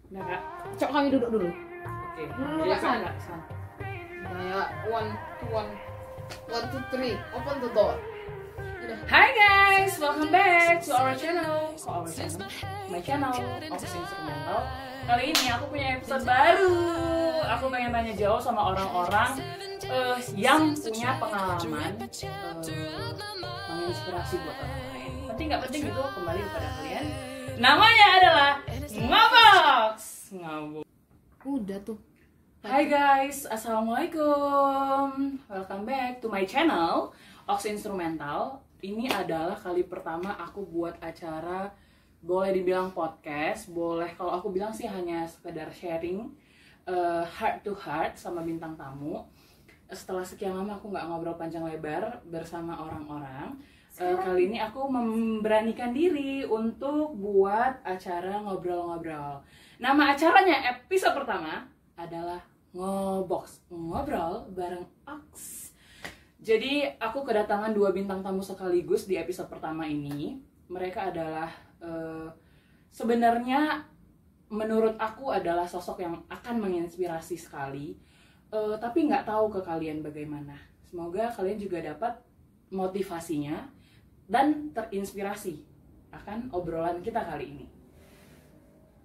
Udah Kak? Cok, kami duduk dulu. Oke. Dulu Iya, Kak San. Kak, San. Ya, one, two, three. Open the door. Udah. Hai guys, welcome back to our channel. My channel, Office Instrumental. Kali ini aku punya episode baru. Aku pengen tanya jawab sama orang-orang yang punya pengalaman menginspirasi buat orang lain. Penting nggak penting itu kembali kepada kalian. Namanya adalah Ngobox. Udah tuh. Hai guys, assalamualaikum. Welcome back to my channel, Ox Instrumental. Ini adalah kali pertama aku buat acara, boleh dibilang podcast, boleh kalau aku bilang sih hanya sekedar sharing heart to heart sama bintang tamu. Setelah sekian lama aku nggak ngobrol panjang lebar bersama orang-orang, kali ini aku memberanikan diri untuk buat acara ngobrol-ngobrol. Nama acaranya episode pertama adalah Ngobox, ngobrol bareng Ox. Jadi aku kedatangan dua bintang tamu sekaligus di episode pertama ini. Mereka adalah sebenarnya menurut aku adalah sosok yang akan menginspirasi sekali. Tapi nggak tahu ke kalian bagaimana. Semoga kalian juga dapat motivasinya dan terinspirasi akan obrolan kita kali ini.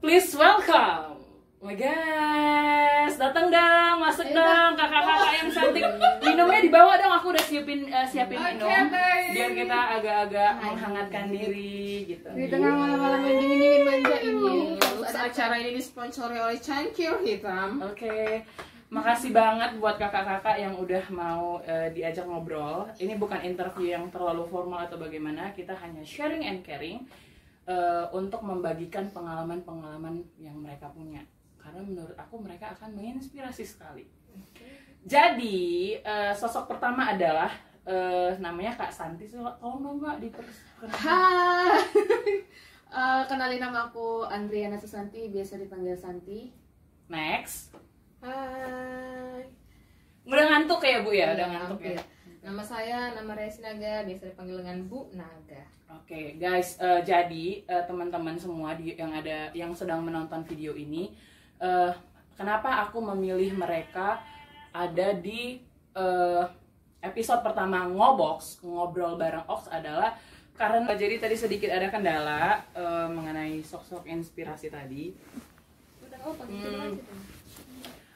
Please welcome, oh my guys, datang dong, masuk dong, kakak-kakak yang cantik. Minumnya dibawa dong, aku udah siapin minum, biar kita agak-agak menghangatkan diri gitu. Di tengah malam-malam yang dingin-dingin manja ini, acara ini disponsori oleh Cangkir Hitam. Oke. Makasih banget buat kakak-kakak yang udah mau diajak ngobrol. Ini bukan interview yang terlalu formal atau bagaimana, kita hanya sharing and caring untuk membagikan pengalaman-pengalaman yang mereka punya. Karena menurut aku mereka akan menginspirasi sekali. Jadi sosok pertama adalah namanya Kak Santi. Tolong dong Kak diperkenalkan. Hai, kenalin nama aku Andriana Susanti, biasa dipanggil Santi. Next. Hai. Udah ngantuk ya Bu ya? Udah ngantuk ya? Nama saya, nama Resi Naga, biasa dipanggil dengan Bu Naga. Oke, guys, jadi teman-teman semua yang sedang menonton video ini, kenapa aku memilih mereka ada di episode pertama Ngobox, ngobrol bareng Ox adalah karena jadi tadi sedikit ada kendala mengenai sosok inspirasi tadi.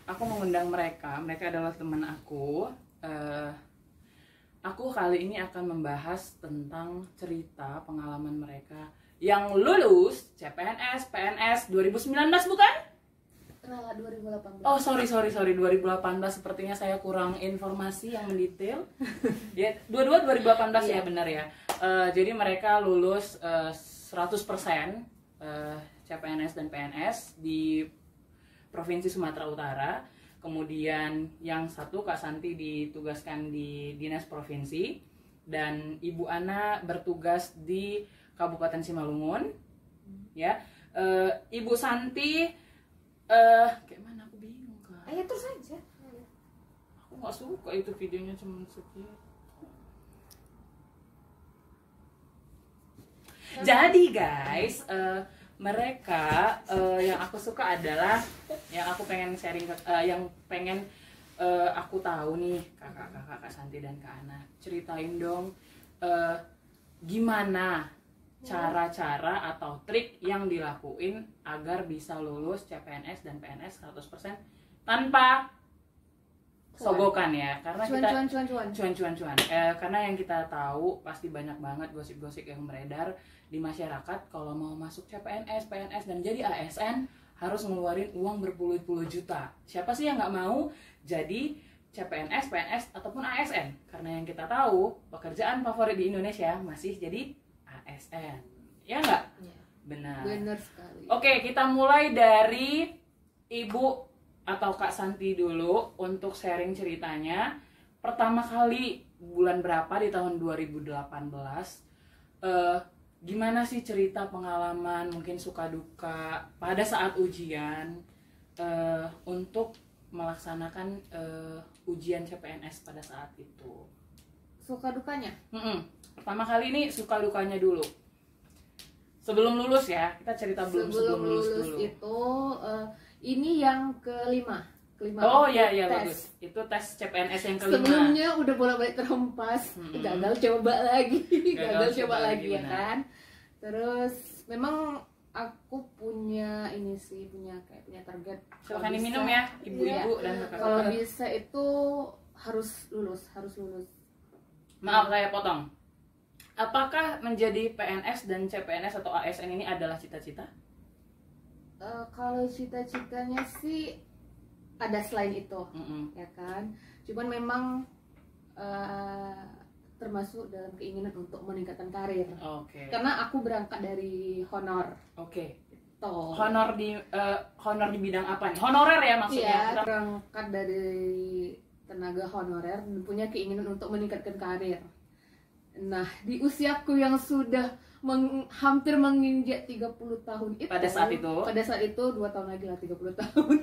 Aku mengundang mereka adalah teman aku. Aku kali ini akan membahas tentang cerita pengalaman mereka yang lulus CPNS, PNS 2019 bukan? Kenal 2018. Oh sorry 2018, sepertinya saya kurang informasi yang mendetail. Ya, dua-dua 2018 ya benar ya. Jadi mereka lulus 100% CPNS dan PNS di Provinsi Sumatera Utara. Kemudian yang satu Kak Santi ditugaskan di Dinas Provinsi dan Ibu Ana bertugas di Kabupaten Simalungun. Ya, Ibu Santi kayak mana aku bingung Kak. Ayo terus aja. Aku nggak suka itu videonya cuma sekian. Jadi guys, mereka yang aku suka adalah yang aku pengen sharing yang pengen aku tahu nih kakak-kakak Kak Santi dan Kak Ana, ceritain dong gimana cara-cara atau trik yang dilakuin agar bisa lulus CPNS dan PNS 100% tanpa sogokan ya, karena cuan. Karena yang kita tahu pasti banyak banget gosip-gosip yang beredar di masyarakat kalau mau masuk CPNS, PNS dan jadi ASN harus ngeluarin uang berpuluh-puluh juta. Siapa sih yang nggak mau jadi CPNS, PNS ataupun ASN? Karena yang kita tahu pekerjaan favorit di Indonesia masih jadi ASN. Ya nggak? Ya. Benar Sekali. Oke, kita mulai dari Ibu atau Kak Santi dulu untuk sharing ceritanya. Pertama kali bulan berapa di tahun 2018? Gimana sih cerita pengalaman, mungkin suka duka pada saat ujian untuk melaksanakan ujian CPNS pada saat itu? Suka dukanya? Pertama kali ini suka dukanya dulu. Sebelum lulus ya, kita cerita belum sebelum lulus dulu. itu ini yang kelima Oh iya tes. bagus. Itu tes CPNS yang kelima. Sebelumnya udah bolak-balik terhempas, gagal coba lagi, gagal coba lagi ya benar. kan. Terus memang aku punya punya target. Silahkan Kalau diminum bisa- ya, ibu-ibu iya. dan Kalau kakak-kakak. bisa itu harus lulus. Maaf saya potong. Apakah menjadi PNS dan CPNS atau ASN ini adalah cita-cita? Kalau cita-citanya sih ada selain itu, Mm-mm. ya kan. Cuman memang termasuk dalam keinginan untuk meningkatkan karir. Oke. Karena aku berangkat dari honor. Oke. Toh. Honor di bidang apa nih? Honorer ya maksudnya? Iya, Kita- berangkat dari tenaga honorer dan punya keinginan untuk meningkatkan karir. Nah, di usiaku yang sudah hampir menginjak 30 tahun itu. Pada saat itu? Pada saat itu 2 tahun lagi lah 30 tahun.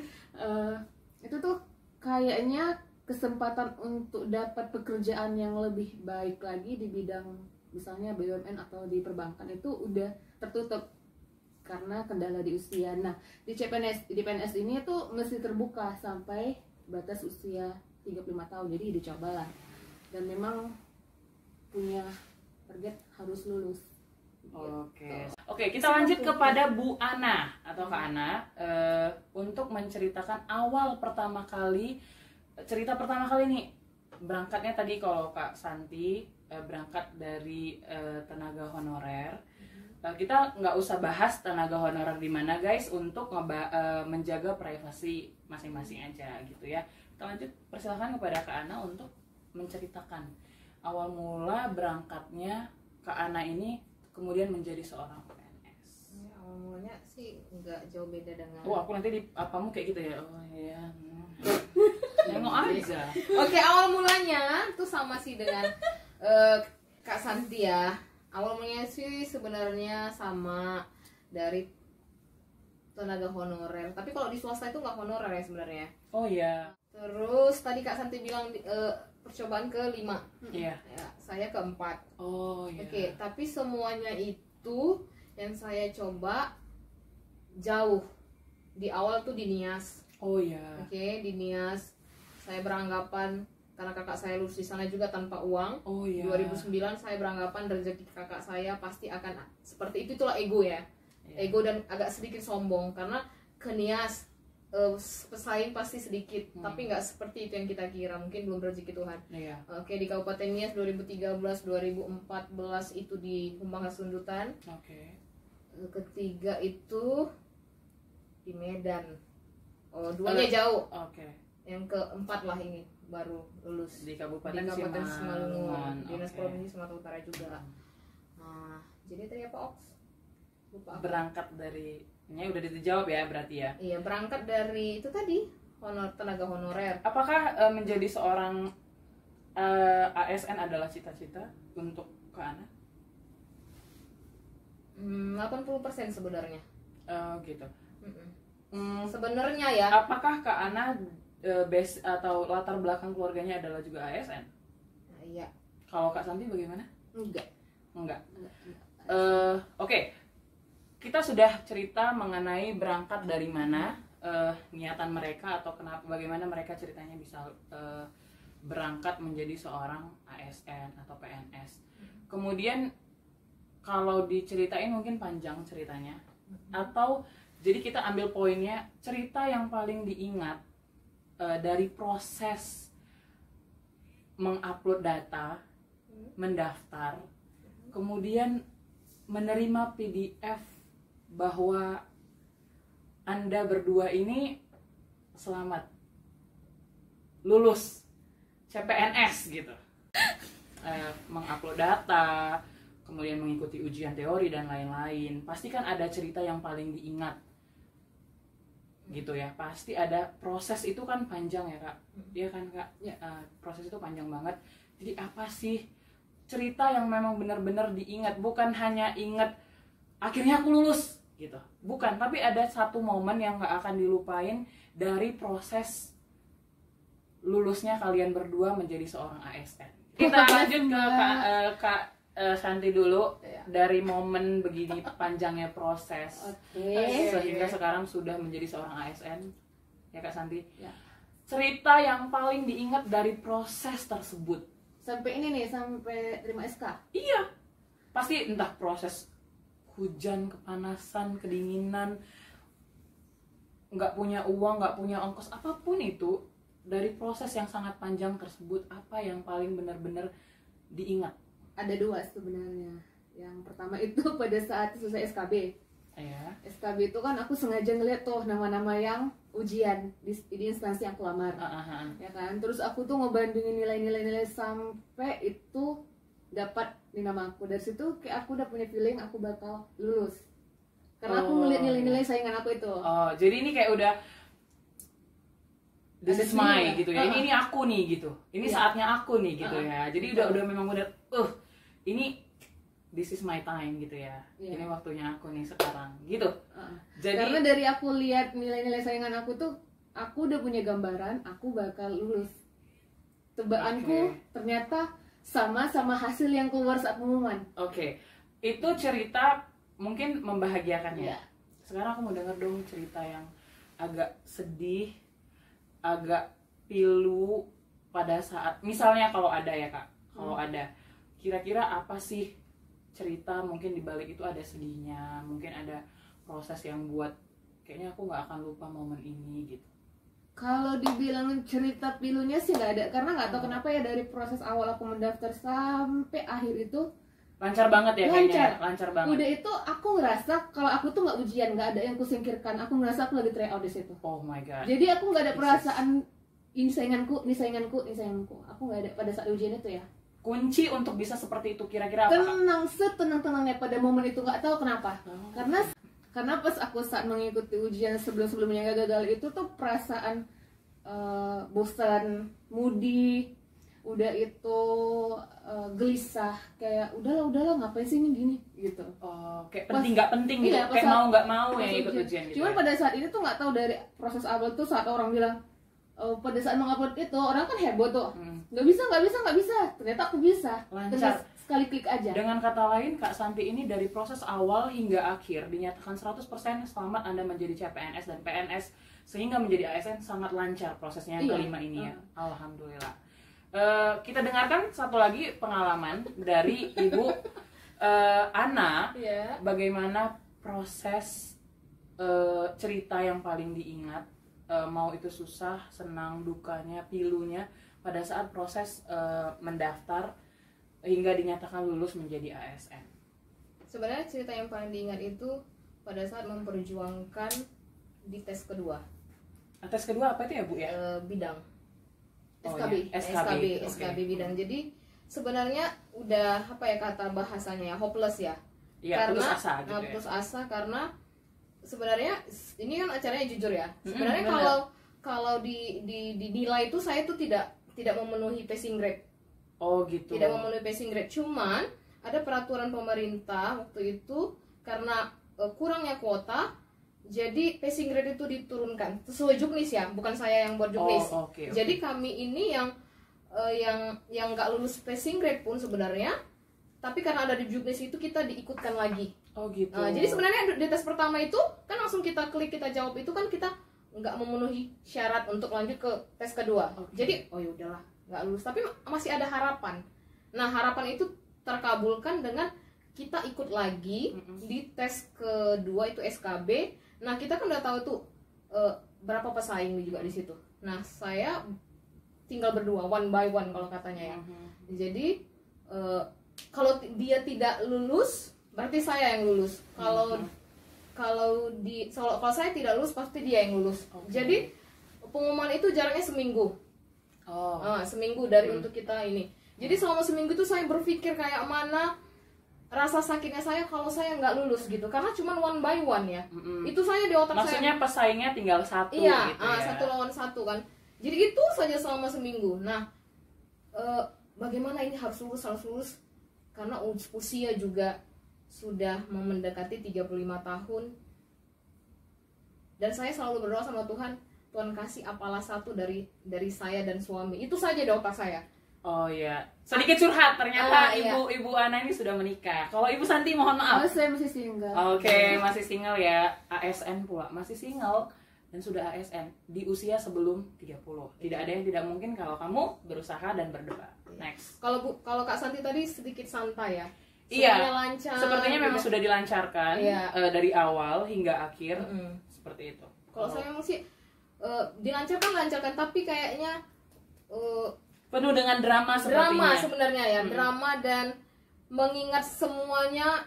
Itu tuh kayaknya kesempatan untuk dapat pekerjaan yang lebih baik lagi di bidang misalnya BUMN atau di perbankan itu udah tertutup karena kendala di usia. Nah, di PNS ini tuh mesti terbuka sampai batas usia 35 tahun. Jadi dicobalah. Dan memang punya target harus lulus. Oke, kita lanjut kepada Bu Ana atau Kak Ana untuk menceritakan cerita pertama kali nih berangkatnya. Tadi kalau Kak Santi berangkat dari tenaga honorer. Kita nggak usah bahas tenaga honorer di mana guys, untuk menjaga privasi masing-masing aja gitu ya. Kita lanjut, persilahkan kepada Kak Ana untuk menceritakan awal mula berangkatnya Kak Ana ini kemudian menjadi seorang PNS. Ya, awal mulanya sih nggak jauh beda dengan. Oh, aku nanti di apamu kayak gitu ya. Oh iya. Nengok aja. Oke, awal mulanya tuh sama sih dengan Kak Santi ya. Awal mulanya sih sebenarnya sama dari tenaga honorer. Tapi kalau di swasta itu nggak honorer ya sebenarnya. Oh iya. Terus tadi Kak Santi bilang percobaan ke-5. Iya. Ya, saya ke-4. Oh iya. Oke, tapi semuanya itu yang saya coba jauh. Di awal tuh di Nias. Oh iya. Oke, di Nias saya beranggapan karena kakak saya lulus di sana juga tanpa uang. Oh iya. 2009 saya beranggapan rezeki kakak saya pasti akan seperti itu, itulah ego ya. Iya. Ego dan agak sedikit sombong karena ke Nias pesaing pasti sedikit, tapi nggak seperti itu yang kita kira, mungkin belum rezeki Tuhan. Iya. Oke, di Kabupaten Nias 2013 2014 itu di Kumbang Sundutan. Oke. Ketiga itu di Medan. Oh, duanya jauh. Oke. Yang keempat lah ini baru lulus Di Kabupaten di Kabupaten Simalungun. Simalungun, Dinas Oke. Provinsi Sumatera Utara juga. Nah, jadi tadi apa Oks? Lupa aku. Berangkat dari ini udah dijawab ya berarti ya. Iya, berangkat dari itu tadi tenaga honorer. Apakah menjadi seorang ASN adalah cita-cita untuk Kak Ana? 80% sebenarnya. Gitu. Sebenarnya ya. Apakah Kak Ana base atau latar belakang keluarganya adalah juga ASN? Nah, iya. Kalau Kak Santi bagaimana? Enggak. Oke. Kita sudah cerita mengenai berangkat dari mana, niatan mereka atau bagaimana mereka ceritanya bisa berangkat menjadi seorang ASN atau PNS. Kemudian kalau diceritain mungkin panjang ceritanya, atau jadi kita ambil poinnya cerita yang paling diingat dari proses mengupload data, mendaftar, kemudian menerima PDF bahwa Anda berdua ini selamat lulus CPNS gitu. Mengupload data, kemudian mengikuti ujian teori dan lain-lain. Pasti kan ada cerita yang paling diingat gitu ya. Pasti ada, proses itu kan panjang ya Kak. Iya kan Kak? Ya. Proses itu panjang banget. Jadi apa sih cerita yang memang benar-benar diingat, bukan hanya ingat akhirnya aku lulus gitu, bukan, tapi ada satu momen yang gak akan dilupain dari proses lulusnya kalian berdua menjadi seorang ASN. Kita lanjut ke Kak Shanti dulu Ya. dari momen begini panjangnya proses Oke. sehingga sekarang sudah menjadi seorang ASN, ya Kak Shanti. Ya. Cerita yang paling diingat dari proses tersebut. Sampai ini nih, sampai terima SK. Iya, pasti entah proses hujan, kepanasan, kedinginan, nggak punya uang, nggak punya ongkos, apapun itu, dari proses yang sangat panjang tersebut, apa yang paling benar-benar diingat? Ada dua sebenarnya. Yang pertama itu pada saat selesai SKB. Ya. SKB itu kan aku sengaja ngeliat tuh nama-nama yang ujian di instansi yang aku lamar. Ya kan, terus aku tuh ngebandingin nilai-nilai sampai itu dapat di nama aku. Dari situ kayak aku udah punya feeling aku bakal lulus karena aku ngeliat nilai-nilai saingan aku itu. Oh, jadi ini kayak udah this Ada is my feeling ya? gitu ya. Ini aku nih gitu. Ini Iya. saatnya aku nih gitu ya. Jadi Betul. udah memang udah ini this is my time gitu ya. Iya. Ini waktunya aku nih sekarang gitu. Jadi Karena dari aku lihat nilai-nilai saingan aku tuh, aku udah punya gambaran aku bakal lulus. Tebakanku Oke. ternyata sama hasil yang keluar saat pengumuman. Oke, itu cerita mungkin membahagiakan ya. Iya. Sekarang aku mau denger dong cerita yang agak sedih, agak pilu pada saat, misalnya kalau ada ya Kak, kalau ada, kira-kira apa sih cerita mungkin di balik itu ada sedihnya, mungkin ada proses yang buat kayaknya aku nggak akan lupa momen ini gitu. Kalau dibilang cerita pilunya sih nggak ada, karena nggak tahu kenapa ya dari proses awal aku mendaftar sampai akhir itu Lancar banget ya kayaknya, Lancar. lancar banget. udah itu aku ngerasa kalau aku tuh nggak ujian, nggak ada yang kusingkirkan, aku ngerasa aku lagi try out di situ. Oh my god. Jadi aku nggak ada perasaan ini sainganku, ini sainganku, ini sainganku. Aku nggak ada pada saat ujian itu ya. Kunci untuk bisa seperti itu kira-kira apa Kak? Tenang, setenang-tenangnya pada momen itu, nggak tahu kenapa. Oh. Karena pas aku saat mengikuti ujian sebelum-sebelumnya gagal itu tuh perasaan bosan, moody, udah itu gelisah, kayak udahlah ngapain sih ini gini gitu. Oh, kayak penting nggak penting gitu, Iya, pas kayak saat- mau nggak mau pas ya ikut ujian gitu. Cuman ya? pada saat ini tuh nggak tahu dari proses awal tuh saat orang bilang pada saat mengupload itu orang kan heboh tuh, nggak bisa. Ternyata aku bisa. Lancar. Terus sekali klik aja. Dengan kata lain, Kak Santi ini dari proses awal hingga akhir dinyatakan 100% selamat Anda menjadi CPNS dan PNS sehingga menjadi ASN sangat lancar prosesnya yang Iya. kelima ini ya. Alhamdulillah. Kita dengarkan satu lagi pengalaman dari Ibu Ana, Iya. bagaimana proses cerita yang paling diingat, mau itu susah, senang, dukanya, pilunya pada saat proses mendaftar hingga dinyatakan lulus menjadi ASN. Sebenarnya cerita yang paling diingat itu pada saat memperjuangkan di tes kedua, Tes kedua apa itu ya Bu ya? bidang Oh, SKB, ya. SKB, Oke. SKB bidang. Jadi sebenarnya udah apa ya kata bahasanya ya, hopeless ya. Iya, Karena putus asa gitu ya. putus asa karena sebenarnya ini kan acaranya jujur ya. Sebenarnya benar. kalau dinilai itu saya tuh tidak memenuhi passing grade. Oh gitu. Tidak memenuhi passing grade. Cuman ada peraturan pemerintah waktu itu karena kurangnya kuota, jadi passing grade itu diturunkan sesuai juknis ya, bukan saya yang buat juknis. Oh, oke. Jadi kami ini yang nggak lulus passing grade pun sebenarnya, tapi karena ada di juknis itu kita diikutkan lagi. Oh gitu. Jadi sebenarnya di tes pertama itu kan langsung kita klik, kita jawab itu kan kita nggak memenuhi syarat untuk lanjut ke tes kedua. Oke. Jadi oh yaudahlah nggak lulus, tapi masih ada harapan. Nah harapan itu terkabulkan dengan kita ikut lagi di tes kedua itu SKB. Nah kita kan udah tahu tuh berapa pesaing juga di situ. Nah saya tinggal berdua, one by one kalau katanya ya. Jadi kalau dia tidak lulus berarti saya yang lulus. Kalau saya tidak lulus pasti dia yang lulus. Jadi pengumuman itu jaraknya seminggu. Seminggu dari untuk kita ini. Jadi selama seminggu itu saya berpikir kayak mana rasa sakitnya saya kalau saya nggak lulus gitu, karena cuma one by one ya. Itu saya di otak Maksudnya saya. pesaingnya tinggal satu Iya, gitu ya. satu lawan satu kan. Jadi itu saja selama seminggu. Nah, bagaimana ini harus lulus? Karena usia juga sudah mau mendekati 35 tahun. Dan saya selalu berdoa sama Tuhan, Tuhan kasih apalah satu dari saya dan suami. Itu saja di otak saya. Oh iya, sedikit curhat ternyata iya. ibu Ana ini sudah menikah. Kalau Ibu Santi mohon maaf. Oh, saya masih single. Oke, masih single ya. ASN pula, masih single dan sudah ASN di usia sebelum 30. Tidak ada yang tidak mungkin kalau kamu berusaha dan berdoa. Next. Kalau Kak Santi tadi sedikit santai ya. Iya. Semuanya lancar. Sepertinya memang sudah dilancarkan dari awal hingga akhir. Seperti itu. Kalau saya memang sih lancarkan tapi kayaknya penuh dengan drama sepertinya. Drama sebenarnya ya, drama dan mengingat semuanya.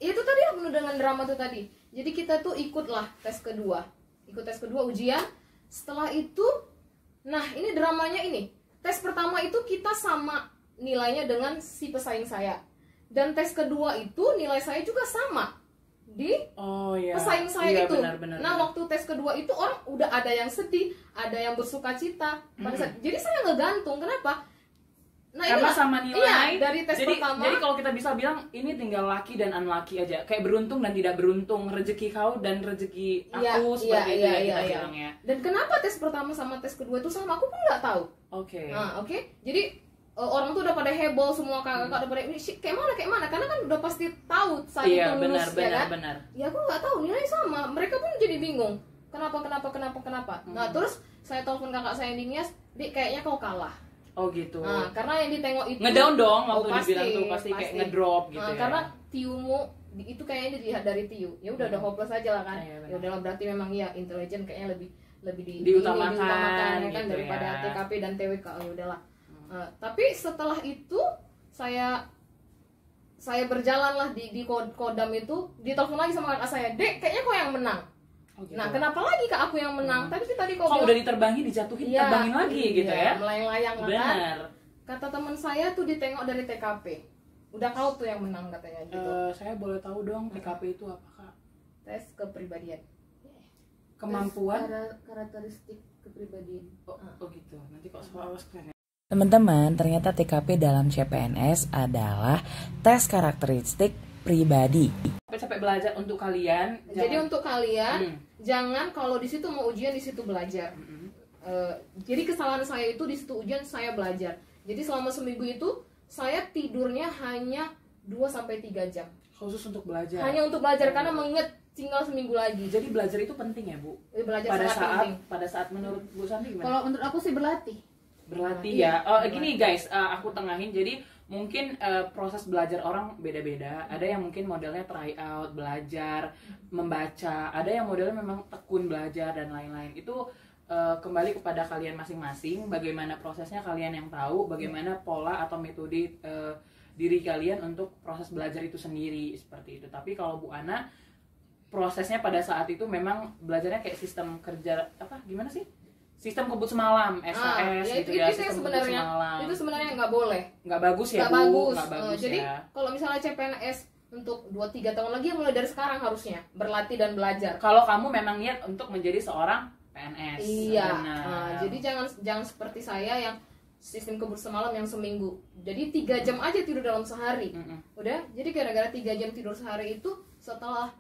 Itu tadi ya, penuh dengan drama tuh tadi. Jadi kita tuh ikutlah tes kedua. Ikut tes kedua ujian. Setelah itu, nah ini dramanya ini. Tes pertama itu kita sama nilainya dengan si pesaing saya. Dan tes kedua itu nilai saya juga sama di pesaing saya itu. Benar, nah waktu tes kedua itu orang udah ada yang sedih, ada yang bersuka cita. Jadi saya ngegantung. Kenapa? Nah, karena sama nilai dari tes pertama. Jadi kalau kita bisa bilang ini tinggal lucky dan unlucky aja. Kayak beruntung dan tidak beruntung, rezeki kau dan rezeki aku seperti itu ya kita bilang ya. Dan kenapa tes pertama sama tes kedua itu sama? Aku pun nggak tahu. Oke. Jadi orang tuh udah pada heboh, semua kakak-kakak udah pada ini kayak mana karena kan udah pasti tahu saat itu lulus benar. Ya aku nggak tahu nilai sama, mereka pun jadi bingung kenapa. Nah terus saya telepon kakak saya yang di Nias, Dik kayaknya kau kalah. Oh gitu. Nah karena yang ditengok itu ngedown dong waktu dibilang tuh pasti kayak ngedrop gitu ya. Karena tiumu itu kayaknya dilihat dari tiu, ya udah hopeless aja lah kan. Ya udahlah berarti memang ya intelijen kayaknya lebih diutamakan ya kan gitu daripada TKP dan TWK. Ya udahlah. Tapi setelah itu saya berjalan lah di Kodam itu, ditelepon lagi sama kakak saya, Dek kayaknya kau yang menang. Gitu. Nah kenapa lagi kak aku yang menang? Tadi kau udah diterbangin dijatuhin terbangin lagi gitu ya? Melayang-layang kan? Kata teman saya tuh ditengok dari TKP, udah kau tuh yang menang katanya gitu. Saya boleh tahu dong TKP itu apa kak? Tes kepribadian, kemampuan, karakteristik kepribadian. Oh gitu. Nanti kok soal keren ya. Teman-teman, ternyata TKP dalam CPNS adalah tes karakteristik pribadi. Capek belajar untuk kalian. Jadi untuk kalian jangan kalau di situ mau ujian di situ belajar. Jadi kesalahan saya itu di situ ujian saya belajar. Jadi selama seminggu itu saya tidurnya hanya 2-3 jam. Khusus untuk belajar. Hanya untuk belajar karena mengingat tinggal seminggu lagi. Jadi belajar itu penting ya Bu? Belajar sangat penting. Pada saat menurut Bu Santi gimana? Kalau menurut aku sih berlatih ya. Gini guys, aku tengahin. Jadi mungkin proses belajar orang beda-beda. Ada yang mungkin modelnya try out, belajar, membaca. Ada yang modelnya memang tekun belajar dan lain-lain. Itu kembali kepada kalian masing-masing. Bagaimana prosesnya kalian yang tahu. Bagaimana pola atau metode diri kalian untuk proses belajar itu sendiri seperti itu. Tapi kalau Bu Ana, prosesnya pada saat itu memang belajarnya kayak sistem kerja gimana sih? Sistem kebut semalam, SAS gitu ya, sistem kebut semalam. Itu sebenarnya nggak boleh. Nggak bagus ya, Bu? Nggak bagus jadi, kalau misalnya CPNS untuk 2-3 tahun lagi, mulai dari sekarang harusnya berlatih dan belajar. Kalau kamu memang niat untuk menjadi seorang PNS. Iya. Jadi jangan seperti saya yang sistem kebut semalam yang seminggu. Jadi 3 jam aja tidur dalam sehari. Udah. Jadi gara-gara 3 jam tidur sehari itu setelah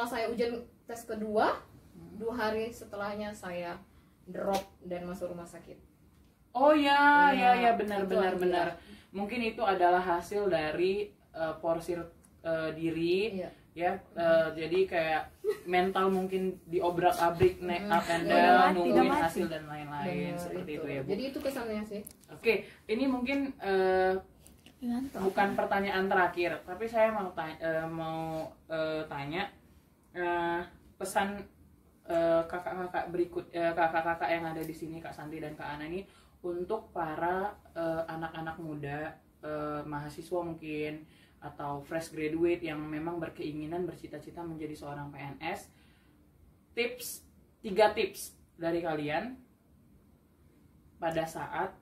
saya ujian tes kedua, 2 hari setelahnya saya drop dan masuk rumah sakit. Oh ya benar. Mungkin itu adalah hasil dari porsir diri ya. Jadi kayak mental mungkin diobrak-abrik, naik up and down, nungguin hasil dan lain-lain seperti itu ya Bu. Jadi itu kesannya sih. Oke, ini mungkin bukan pertanyaan terakhir, tapi saya mau tanya pesan kakak-kakak berikut, kakak-kakak yang ada di sini, Kak Santi dan Kak Ana ini, untuk para anak-anak muda, mahasiswa mungkin atau fresh graduate yang memang berkeinginan, bercita-cita menjadi seorang PNS. 3 tips dari kalian pada saat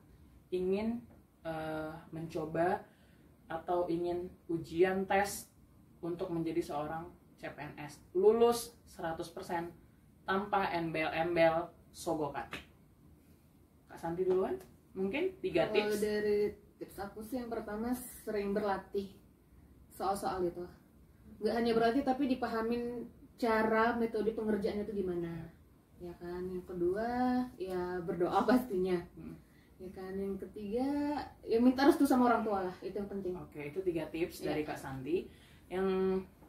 ingin mencoba atau ingin ujian tes untuk menjadi seorang CPNS, lulus 100% tanpa embel-embel sogokan. Kak Santi duluan, mungkin 3 tips. Kalau dari tips aku sih yang pertama sering berlatih soal-soal itu. Gak hanya berlatih tapi dipahamin cara metode pengerjaannya itu gimana. Ya kan. Yang kedua ya berdoa pastinya. Ya kan, yang ketiga ya minta restu sama orang tua lah, itu yang penting. Oke, itu 3 tips Iya. dari Kak Santi. Yang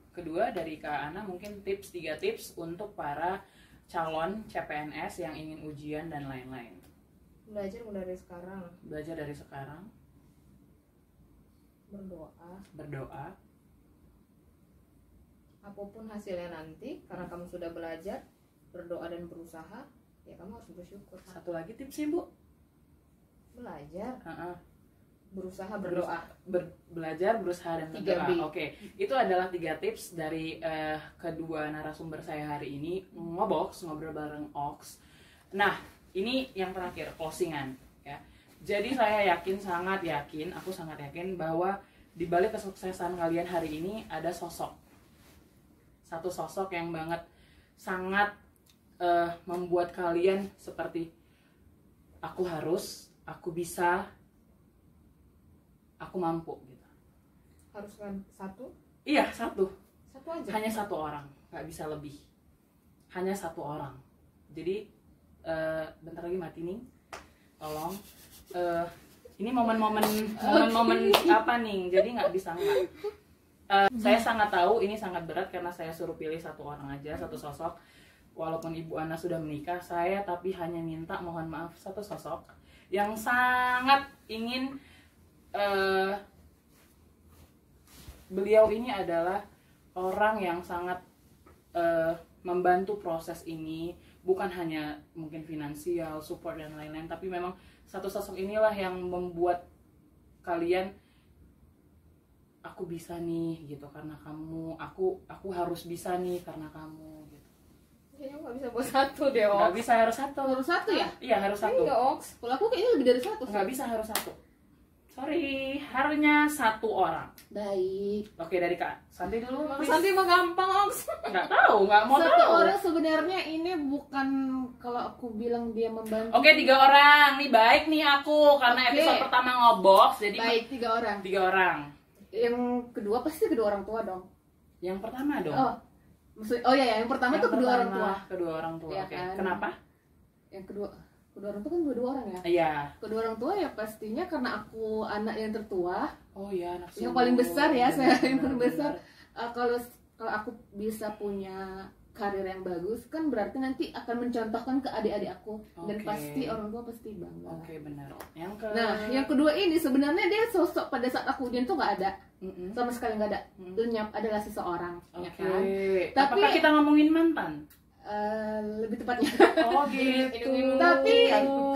kedua dari Kak Ana mungkin 3 tips untuk para calon CPNS yang ingin ujian dan lain-lain. Belajar mulai dari sekarang, Belajar dari sekarang, berdoa, apapun hasilnya nanti, karena kamu sudah belajar, berdoa dan berusaha, ya kamu harus bersyukur. satu lagi tipsnya Bu. Belajar, Heeh. berusaha, berdoa. Belajar, berusaha, dan 3B. berdoa. Oke, itu adalah 3 tips dari kedua narasumber saya hari ini, ngobrol bareng Ox. Nah, ini yang terakhir, closingan ya. Jadi saya sangat yakin bahwa di balik kesuksesan kalian hari ini ada satu sosok yang sangat membuat kalian seperti aku bisa, aku mampu gitu. Harus kan satu Iya, satu aja. hanya satu orang, nggak bisa lebih, hanya satu orang. Jadi bentar lagi mati nih, tolong. Ini momen-momen apa nih, jadi nggak bisa nggak. Saya sangat tahu ini sangat berat karena saya suruh pilih satu orang aja, satu sosok. Walaupun Ibu Ana sudah menikah, saya tapi hanya minta mohon maaf satu sosok yang sangat ingin beliau ini adalah orang yang sangat membantu proses ini, bukan hanya mungkin finansial, support dan lain-lain, tapi memang satu sosok inilah yang membuat kalian, aku bisa nih gitu karena kamu, aku harus bisa nih karena kamu gitu. Kayaknya nggak bisa buat satu deh, Ox. Nggak bisa, harus satu. Harus satu ya? Iya, harus satu. Iya, Ox. Kalau aku kayaknya lebih dari satu. Nggak bisa, harus satu. Sorry, hanya satu orang. Baik. Oke, dari Kak Santi dulu. Mas please. Santi mah gampang, Ox. Nggak tahu, nggak mau Satu tahu. orang sebenarnya ini bukan kalau aku bilang dia membantu. Oke, 3 orang. Nih baik nih aku karena Oke. episode pertama ngobox, jadi Baik, 3 orang. 3 orang. Yang kedua pasti kedua orang tua dong. Yang pertama dong. Oh, oh ya, yang pertama tuh kedua orang tua. Kedua orang tua. Iya Oke. kan? Kenapa? Yang kedua orang tua kan dua orang ya. Iya. Kedua orang tua ya pastinya karena aku anak yang tertua, Oh iya, anak yang sulung. paling besar ya, saya yang Benar, paling besar. benar. Kalau aku bisa punya karir yang bagus kan berarti nanti akan mencontohkan ke adik-adik aku, dan Oke. pasti orang tua pasti bangga. Oke, benar. Yang ke Nah, yang kedua ini sebenarnya dia sosok pada saat aku ujian tuh nggak ada, Mm-mm. sama sekali nggak ada. Mm. Lenyap adalah seseorang, ya Oke. kan? Tapi- Apakah kita ngomongin mantan? Lebih tepatnya. Oh gitu. Tapi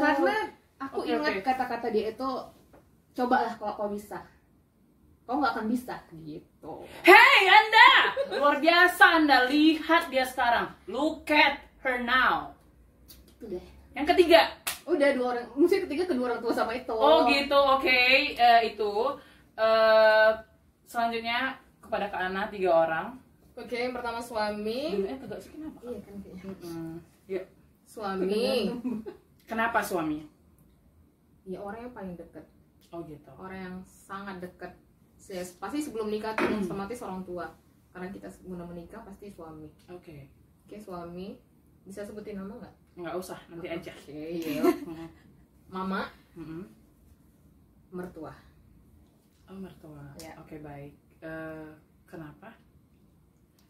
karena aku Oke, ingat oke. kata-kata dia itu, cobalah kalau kau bisa, kau nggak akan bisa gitu. Hey Anda, luar biasa Anda, lihat dia sekarang. Look at her now. Itu deh. Yang ketiga. Udah 2 orang, mesti ketiga kedua orang tua sama itu. Oh gitu, oke. Itu selanjutnya kepada Kak Ana 3 orang. Oke, yang pertama suami. Dulu kagak sih kenapa? Iya kan kayaknya. Ya. Suami. Kenapa suami? Ya orang yang paling dekat. Oh gitu. Orang yang sangat dekat. Pasti sebelum nikah tuh otomatis orang tua. Karena kita sebelum menikah pasti suami. Oke. Oke, suami. Bisa sebutin nama nggak? Nggak usah, nanti aja. Oke, iya. Mama, Mm-mm. mertua. Oh mertua. Ya. Oke baik. Kenapa?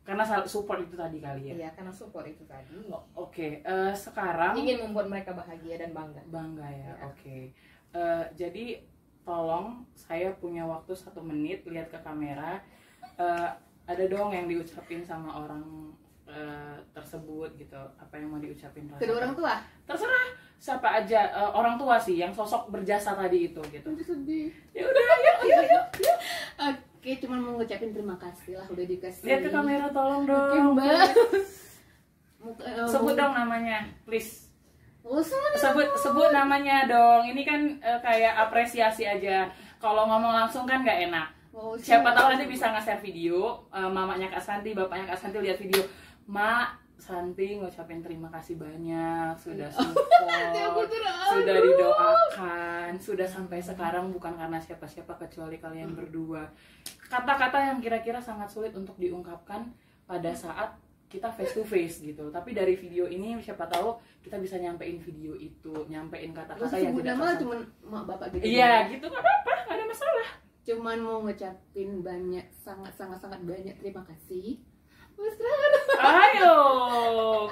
Karena support itu tadi kali ya. Iya, karena support itu tadi. Oke. Sekarang Ingin membuat mereka bahagia dan bangga. bangga ya. Ya. Oke. Jadi tolong saya punya waktu 1 menit lihat ke kamera. Ada dong yang diucapin sama orang tersebut gitu. Apa yang mau diucapin? Kedua orang tua. Terserah siapa aja, orang tua sih yang sosok berjasa tadi itu gitu. Nanti sedih. Ya udah, yuk. Oke, cuma mau ngucapin terima kasih lah udah dikasih. Lihat ke kamera tolong dong. Oke, Mbak. Sebut dong namanya, please. Usah. Sebut namanya dong. Ini kan kayak apresiasi aja. Kalau ngomong langsung kan nggak enak. Siapa tahu nanti bisa nge-share video, mamanya Kak Santi, bapaknya Kak Santi lihat video. Mak, Santi ngucapin terima kasih banyak sudah support, sudah didoakan, sudah sampai sekarang bukan karena siapa-siapa kecuali kalian berdua. Kata-kata yang kira-kira sangat sulit untuk diungkapkan pada saat kita face to face gitu. Tapi dari video ini siapa tahu kita bisa nyampein video itu, nyampein kata-kata yang tidak nama tersampaikan. cuma mak bapak gitu. Iya, gitu nggak apa-apa, nggak ada masalah. Cuman mau ngucapin banyak, sangat banyak terima kasih. Ayo,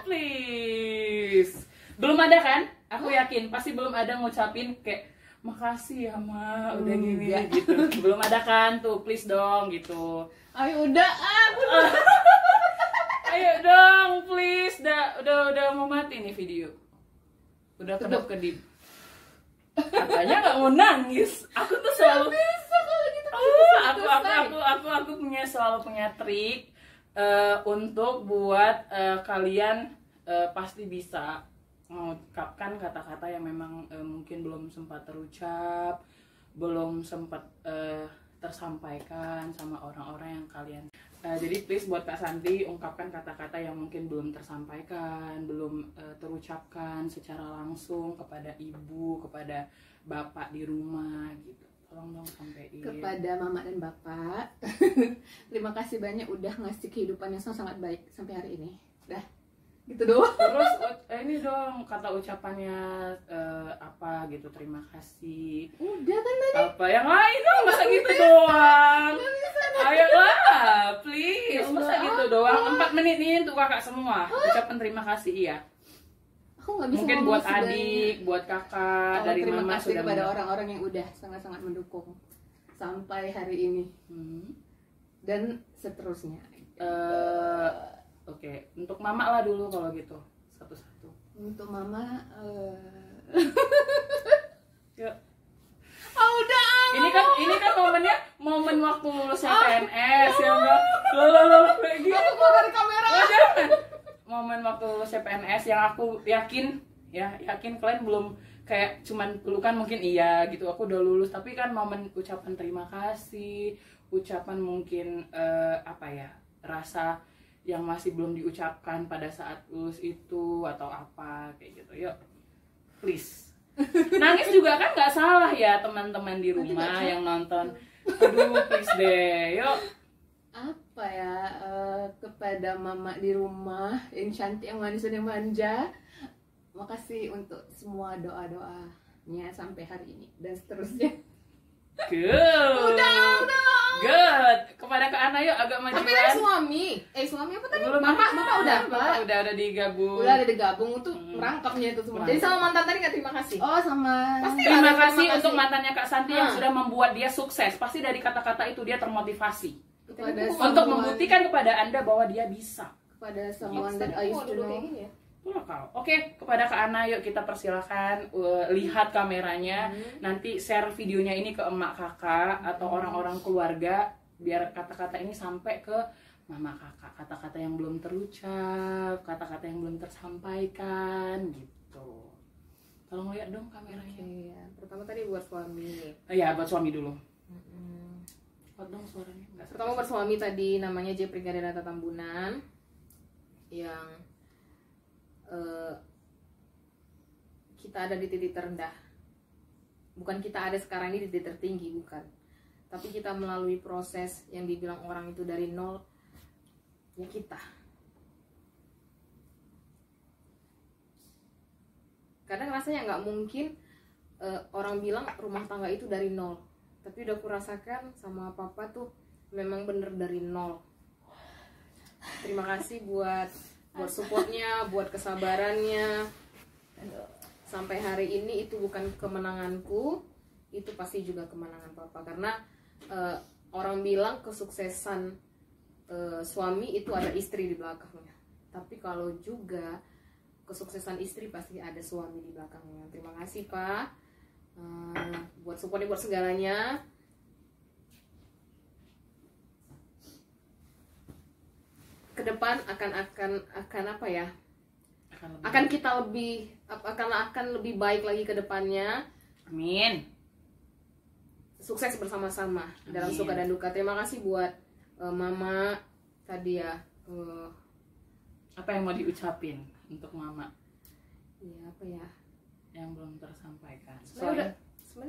please. Belum ada kan? Aku yakin pasti belum ada ngucapin kayak makasih ya Ma, udah gini gitu. Belum ada kan tuh, please dong gitu. Ayo udah, Ayo dong, please. Udah mau mati nih video. Udah kedap-kedip. Katanya nggak mau nangis. Aku tuh selalu bisa kalau gitu. aku selalu punya trik untuk buat kalian pasti bisa mengucapkan kata-kata yang memang mungkin belum sempat terucap, belum sempat tersampaikan sama orang-orang yang kalian. Jadi please buat Kak Santi ungkapkan kata-kata yang mungkin belum tersampaikan, belum terucapkan secara langsung kepada ibu, kepada bapak di rumah gitu. Tolong dong sampein. Kepada mama dan bapak, terima kasih banyak udah ngasih kehidupan yang sangat baik sampai hari ini. Dah, gitu doang. Terus ini dong kata ucapannya apa gitu, terima kasih. Udah kan tadi. Apa yang lain dong, masa gitu doang. Ayolah, please, masa gitu doang. 4 menit ini untuk kakak semua. Ucapan terima kasih iya. Aku nggak bisa Mungkin ngomong buat sebanyak. adik, buat kakak, dari Terima mama kasih sudah kepada mendoakan. orang-orang yang udah sangat-sangat mendukung sampai hari ini Hmm. dan seterusnya. Oke, untuk mama lah dulu kalau gitu, satu-satu. Untuk mama, Yuk. udah. Ini kan momennya momen waktu lulusnya PNS ya enggak? Loh kayak gitu. Aku keluar dari kamera. Oh, jangan. Momen waktu lulusnya PNS yang aku yakin kalian belum kayak cuman pelukan mungkin iya gitu, aku udah lulus, tapi kan momen ucapan terima kasih, ucapan mungkin rasa yang masih belum diucapkan pada saat lulus itu atau apa kayak gitu. Yuk please. Nangis juga kan nggak salah ya teman-teman di rumah yang nonton. Aduh please deh, yuk. Apa ya, kepada mama di rumah yang cantik, yang manis dan yang manja, makasih untuk semua doa-doanya sampai hari ini dan seterusnya. Good. Good. Kepada Kak Ana yuk agak majuan. Tapi tadi suami apa tadi? Belum Bapak udah Bapak udah ada digabung. Udah ada digabung tuh merangkapnya itu semua. Jadi sama mantan tadi nggak terima kasih. Oh sama. Pasti Terima ada kasih terima untuk kasih. mantannya Kak Santi yang sudah membuat dia sukses. Pasti dari kata-kata itu dia termotivasi Kepada untuk someone- membuktikan kepada Anda bahwa dia bisa. kepada someone that Tadi I mau used to duduk know. kayak gini ya. Itulah kau. Oke, kepada Kak Ana yuk kita persilakan lihat kameranya. Nanti share videonya ini ke emak kakak atau orang-orang keluarga biar kata-kata ini sampai ke mama kakak. Kata-kata yang belum terucap, kata-kata yang belum tersampaikan gitu. Tolong lihat dong kameranya. Oke, ya. Pertama tadi buat suami. Oh ya, buat suami dulu. Kuat dong suaranya. Nggak Pertama buat suami tadi namanya J. Prigadinata Tambunan yang kita ada di titik terendah. Bukan kita ada sekarang ini di titik tertinggi, bukan. Tapi kita melalui proses yang dibilang orang itu dari nol, ya kita. Kadang rasanya nggak mungkin orang bilang rumah tangga itu dari nol. Tapi udah aku rasakan sama papa tuh memang bener dari nol. Terima kasih buat supportnya, buat kesabarannya. Sampai hari ini itu bukan kemenanganku, itu pasti juga kemenangan papa. Karena orang bilang kesuksesan suami itu ada istri di belakangnya. Tapi kalau juga kesuksesan istri pasti ada suami di belakangnya. Terima kasih Pak, buat supportnya, buat segalanya. Ke depan akan apa ya? Akan kita lebih akan lebih baik lagi ke depannya. Amin. Sukses bersama-sama dalam Amin. suka dan duka. Terima kasih buat mama tadi ya. Apa yang mau diucapin untuk mama Iya apa ya? yang belum tersampaikan? Sebenarnya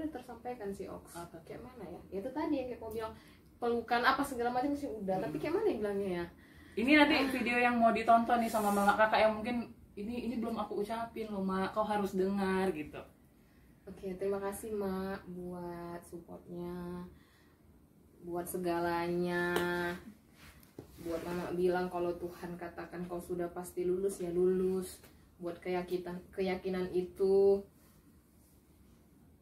udah tersampaikan sih Oks. Apa? Kayak mana ya? Ya itu tadi yang kayak kau bilang pelukan apa segala macam sih udah. Tapi kayak mana ya bilangnya ya? Ini nanti video yang mau ditonton nih sama mama kakak yang mungkin ini belum aku ucapin loh mak, kau harus dengar gitu. Oke, terima kasih mak buat supportnya, buat segalanya. Buat mama bilang kalau Tuhan katakan kau sudah pasti lulus ya lulus. Buat keyakinan itu.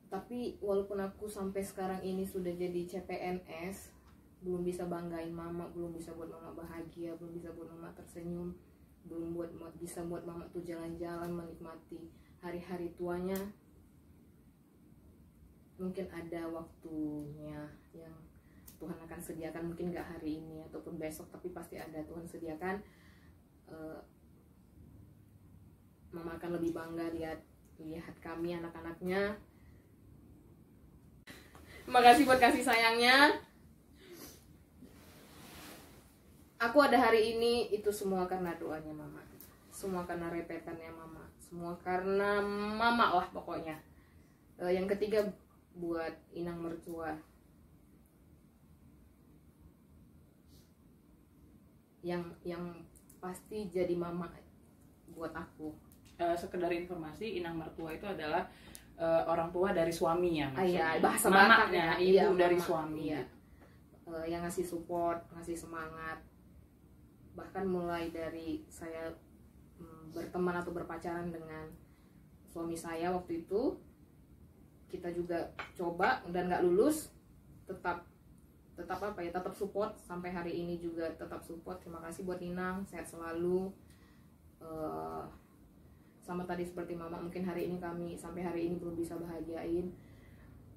Tapi walaupun aku sampai sekarang ini sudah jadi CPNS, belum bisa banggain mama, belum bisa buat mama bahagia, belum bisa buat mama tersenyum, belum bisa buat mama tuh jalan-jalan menikmati hari-hari tuanya. Mungkin ada waktunya yang Tuhan akan sediakan, mungkin gak hari ini ataupun besok, tapi pasti ada Tuhan sediakan. Mama akan lebih bangga lihat kami anak-anaknya. Terima kasih buat kasih sayangnya. Aku ada hari ini itu semua karena doanya mama, semua karena repetannya mama, semua karena mama lah pokoknya. Yang ketiga buat inang mertua yang pasti jadi mama buat aku. Sekedar informasi, inang mertua itu adalah orang tua dari suaminya Iya, maksudnya. bahasa Mamaknya, Bataknya, ibu iya, dari mama, suami. iya. Yang ngasih support, ngasih semangat. Bahkan mulai dari saya berteman atau berpacaran dengan suami saya waktu itu, kita juga coba dan nggak lulus, tetap support sampai hari ini juga tetap support. Terima kasih buat Inang, sehat selalu. Sama tadi seperti mama, mungkin hari ini kami sampai hari ini belum bisa bahagiain,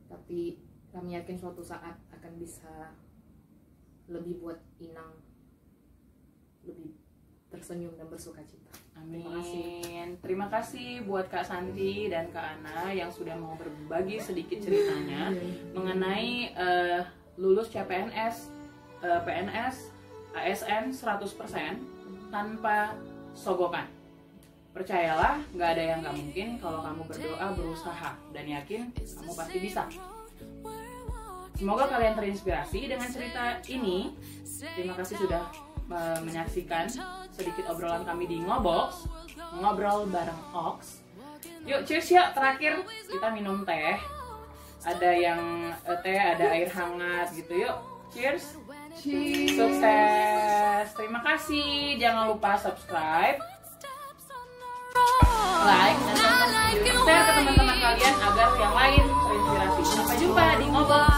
tapi kami yakin suatu saat akan bisa lebih buat Inang lebih tersenyum dan bersuka cita. Amin. Terima kasih. Terima kasih buat Kak Santi dan Kak Ana yang sudah mau berbagi sedikit ceritanya mengenai lulus CPNS, PNS, ASN 100% tanpa sogokan. Percayalah, nggak ada yang nggak mungkin kalau kamu berdoa, berusaha, dan yakin kamu pasti bisa. Semoga kalian terinspirasi dengan cerita ini. Terima kasih sudah menyaksikan sedikit obrolan kami di Ngobox, ngobrol bareng Ox. Yuk cheers yuk, terakhir kita minum teh. Ada yang teh, ada air hangat gitu. Yuk cheers. Cheers. Sukses. Terima kasih. Jangan lupa subscribe, like, dan share ke teman-teman kalian agar yang lain terinspirasi. Sampai jumpa di Ngobox.